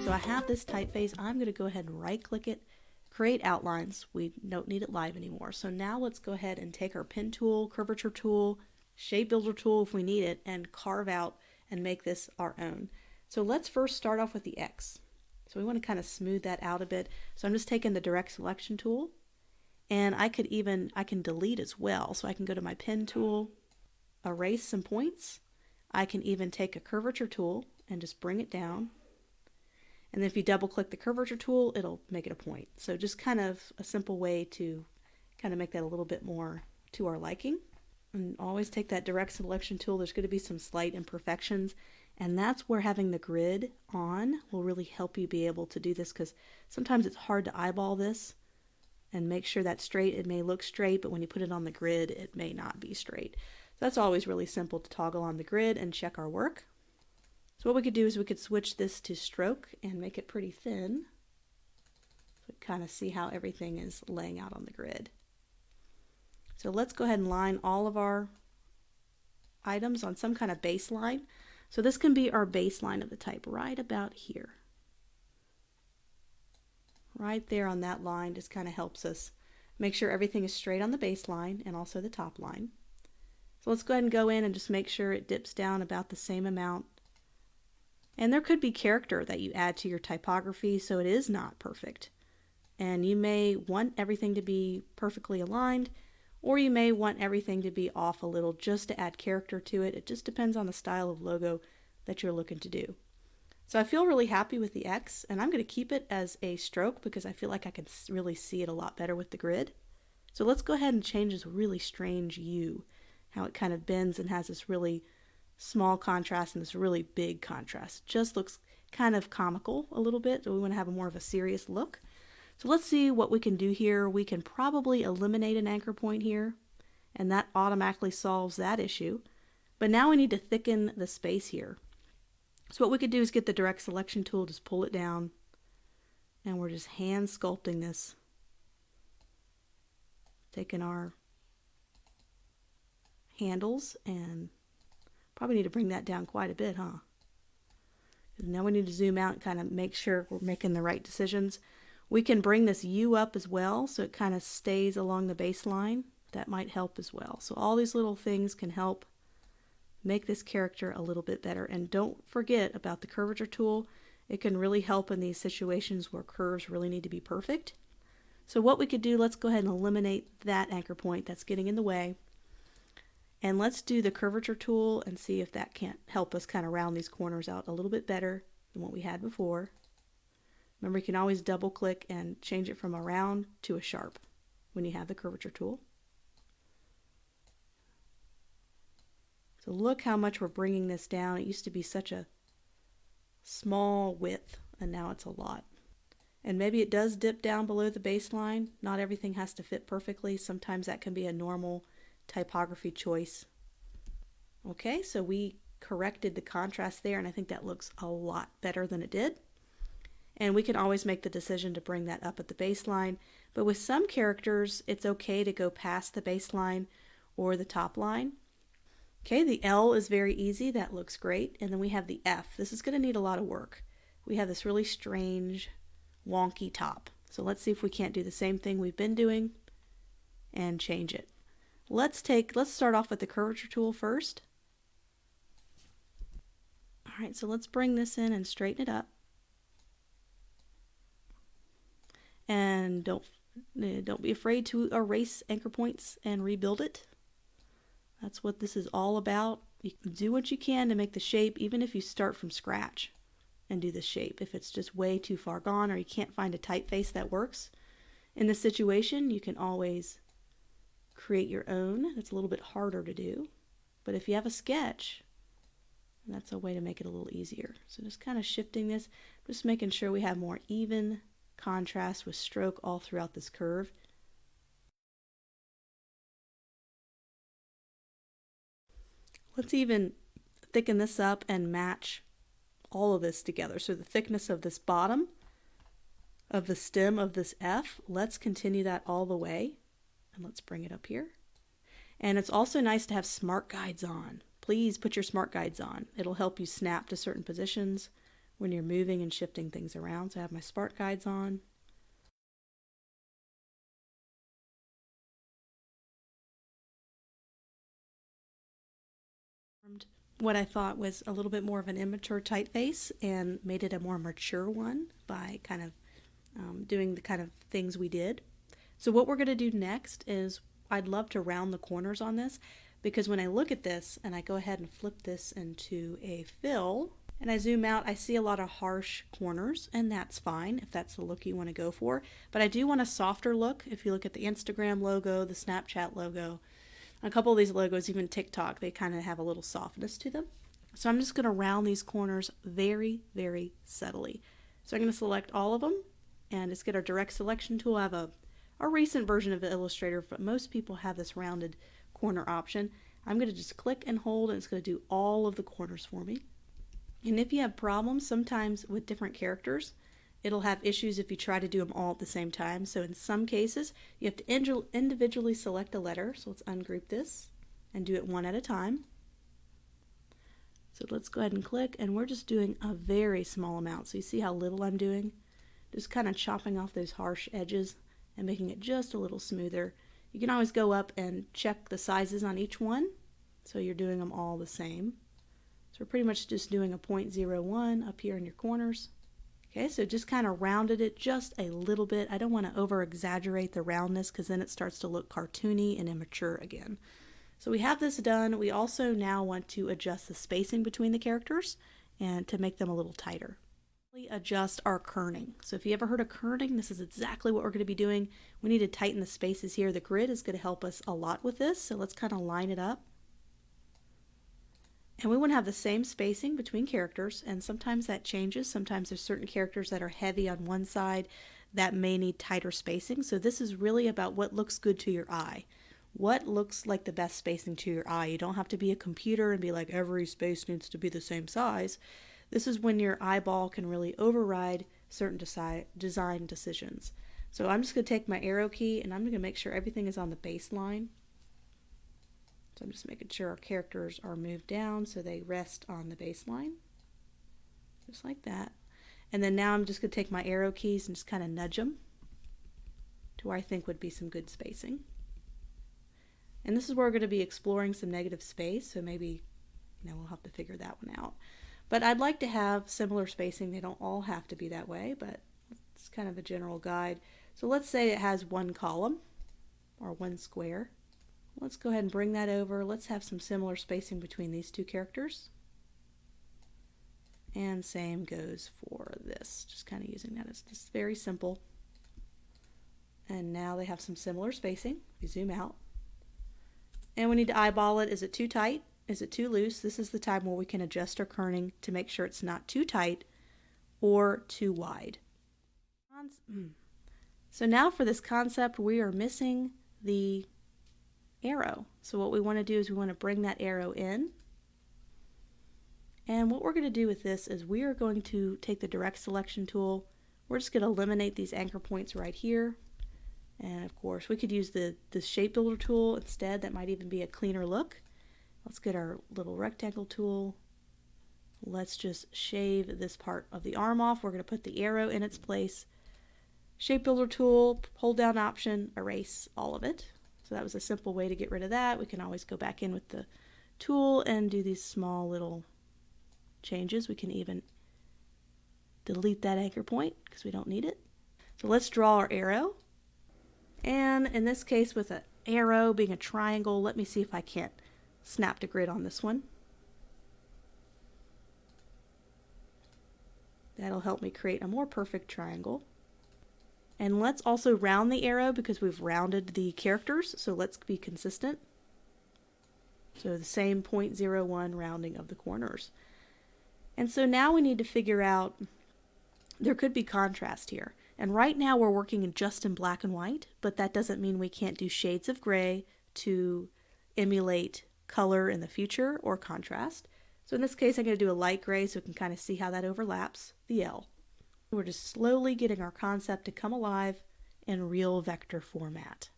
So I have this typeface. I'm going to go ahead and right click it, create outlines. We don't need it live anymore. So now let's go ahead and take our pen tool, curvature tool, shape builder tool if we need it, and carve out and make this our own. So let's first start off with the X. So we want to kind of smooth that out a bit. So I'm just taking the direct selection tool, and I can delete as well. So I can go to my pen tool, erase some points. I can even take a curvature tool and just bring it down. And then if you double click the curvature tool, it'll make it a point. So just kind of a simple way to kind of make that a little bit more to our liking. And always take that direct selection tool. There's going to be some slight imperfections, and that's where having the grid on will really help you be able to do this, because sometimes it's hard to eyeball this and make sure that's straight. It may look straight, but when you put it on the grid, it may not be straight. So that's always really simple to toggle on the grid and check our work. So what we could do is we could switch this to stroke and make it pretty thin. So kind of see how everything is laying out on the grid. So let's go ahead and line all of our items on some kind of baseline. So this can be our baseline of the type right about here. Right there on that line just kind of helps us make sure everything is straight on the baseline and also the top line. So let's go ahead and go in and just make sure it dips down about the same amount. And there could be character that you add to your typography, so it is not perfect. And you may want everything to be perfectly aligned, or you may want everything to be off a little just to add character to it. It just depends on the style of logo that you're looking to do. So I feel really happy with the X, and I'm going to keep it as a stroke because I feel like I can really see it a lot better with the grid. So let's go ahead and change this really strange U, how it kind of bends and has this really small contrast and this really big contrast. Just looks kind of comical a little bit, so we want to have more of a serious look. So let's see what we can do here. We can probably eliminate an anchor point here, and that automatically solves that issue. But now we need to thicken the space here. So what we could do is get the direct selection tool, just pull it down, and we're just hand sculpting this. Taking our handles, and probably need to bring that down quite a bit, huh? Now we need to zoom out and kind of make sure we're making the right decisions. We can bring this U up as well so it kind of stays along the baseline. That might help as well. So all these little things can help make this character a little bit better. And don't forget about the curvature tool. It can really help in these situations where curves really need to be perfect. So what we could do, let's go ahead and eliminate that anchor point that's getting in the way. And let's do the curvature tool and see if that can't help us kind of round these corners out a little bit better than what we had before. Remember, you can always double click and change it from a round to a sharp when you have the curvature tool. So look how much we're bringing this down. It used to be such a small width, and now it's a lot. And maybe it does dip down below the baseline. Not everything has to fit perfectly. Sometimes that can be a normal typography choice. Okay, so we corrected the contrast there, and I think that looks a lot better than it did. And we can always make the decision to bring that up at the baseline. But with some characters, it's okay to go past the baseline or the top line. Okay, the L is very easy. That looks great. And then we have the F. This is going to need a lot of work. We have this really strange, wonky top. So let's see if we can't do the same thing we've been doing and change it. Let's start off with the curvature tool first. All right, so let's bring this in and straighten it up. And don't be afraid to erase anchor points and rebuild it. That's what this is all about. You can do what you can to make the shape, even if you start from scratch and do the shape. If it's just way too far gone or you can't find a typeface that works in this situation, you can always create your own. It's a little bit harder to do, but if you have a sketch, that's a way to make it a little easier. So just kind of shifting this, just making sure we have more even contrast with stroke all throughout this curve. Let's even thicken this up and match all of this together. So the thickness of this bottom of the stem of this F, let's continue that all the way, and let's bring it up here. And it's also nice to have smart guides on. Please put your smart guides on. It'll help you snap to certain positions when you're moving and shifting things around. So I have my spark guides on. What I thought was a little bit more of an immature typeface and made it a more mature one by kind of doing the kind of things we did. So what we're going to do next is I'd love to round the corners on this, because when I look at this and I go ahead and flip this into a fill and I zoom out, I see a lot of harsh corners, and that's fine if that's the look you want to go for. But I do want a softer look. If you look at the Instagram logo, the Snapchat logo, a couple of these logos, even TikTok, they kind of have a little softness to them. So I'm just going to round these corners very, very subtly. So I'm going to select all of them and just get our direct selection tool. I have a recent version of Illustrator, but most people have this rounded corner option. I'm going to just click and hold, and it's going to do all of the corners for me. And if you have problems sometimes with different characters, it'll have issues if you try to do them all at the same time. So in some cases, you have to individually select a letter. So let's ungroup this and do it one at a time. So let's go ahead and click, and we're just doing a very small amount. So you see how little I'm doing? Just kind of chopping off those harsh edges and making it just a little smoother. You can always go up and check the sizes on each one, so you're doing them all the same. So we're pretty much just doing a 0.01 up here in your corners. Okay, so just kind of rounded it just a little bit. I don't want to over exaggerate the roundness, because then it starts to look cartoony and immature again. So we have this done. We also now want to adjust the spacing between the characters and to make them a little tighter. Adjust our kerning. So if you ever heard of kerning, this is exactly what we're going to be doing. We need to tighten the spaces here. The grid is going to help us a lot with this. So let's kind of line it up. And we want to have the same spacing between characters, and sometimes that changes. Sometimes there's certain characters that are heavy on one side that may need tighter spacing. So this is really about what looks good to your eye. What looks like the best spacing to your eye. You don't have to be a computer and be like, every space needs to be the same size. This is when your eyeball can really override certain design decisions. So I'm just going to take my arrow key, and I'm going to make sure everything is on the baseline. So I'm just making sure our characters are moved down so they rest on the baseline. Just like that. And then now I'm just going to take my arrow keys and just kind of nudge them to where I think would be some good spacing. And this is where we're going to be exploring some negative space, so maybe we'll have to figure that one out. But I'd like to have similar spacing. They don't all have to be that way, but it's kind of a general guide. So let's say it has one column or one square. Let's go ahead and bring that over. Let's have some similar spacing between these two characters. And same goes for this. Just kind of using that as just very simple. And now they have some similar spacing. We zoom out. And we need to eyeball it. Is it too tight? Is it too loose? This is the time where we can adjust our kerning to make sure it's not too tight or too wide. So now for this concept, we are missing the arrow. So what we want to do is we want to bring that arrow in. And what we're going to do with this is we are going to take the direct selection tool. We're just going to eliminate these anchor points right here. And of course, we could use the shape builder tool instead. That might even be a cleaner look. Let's get our little rectangle tool. Let's just shave this part of the arm off. We're going to put the arrow in its place. Shape builder tool, hold down option, erase all of it. So that was a simple way to get rid of that. We can always go back in with the tool and do these small little changes. We can even delete that anchor point because we don't need it. So let's draw our arrow. And in this case, with an arrow being a triangle, let me see if I can't snap to grid on this one. That'll help me create a more perfect triangle. And let's also round the arrow because we've rounded the characters, so let's be consistent. So the same 0.01 rounding of the corners. And so now we need to figure out, there could be contrast here. And right now we're working just in black and white, but that doesn't mean we can't do shades of gray to emulate color in the future or contrast. So in this case, I'm going to do a light gray so we can kind of see how that overlaps the L. We're just slowly getting our concept to come alive in real vector format.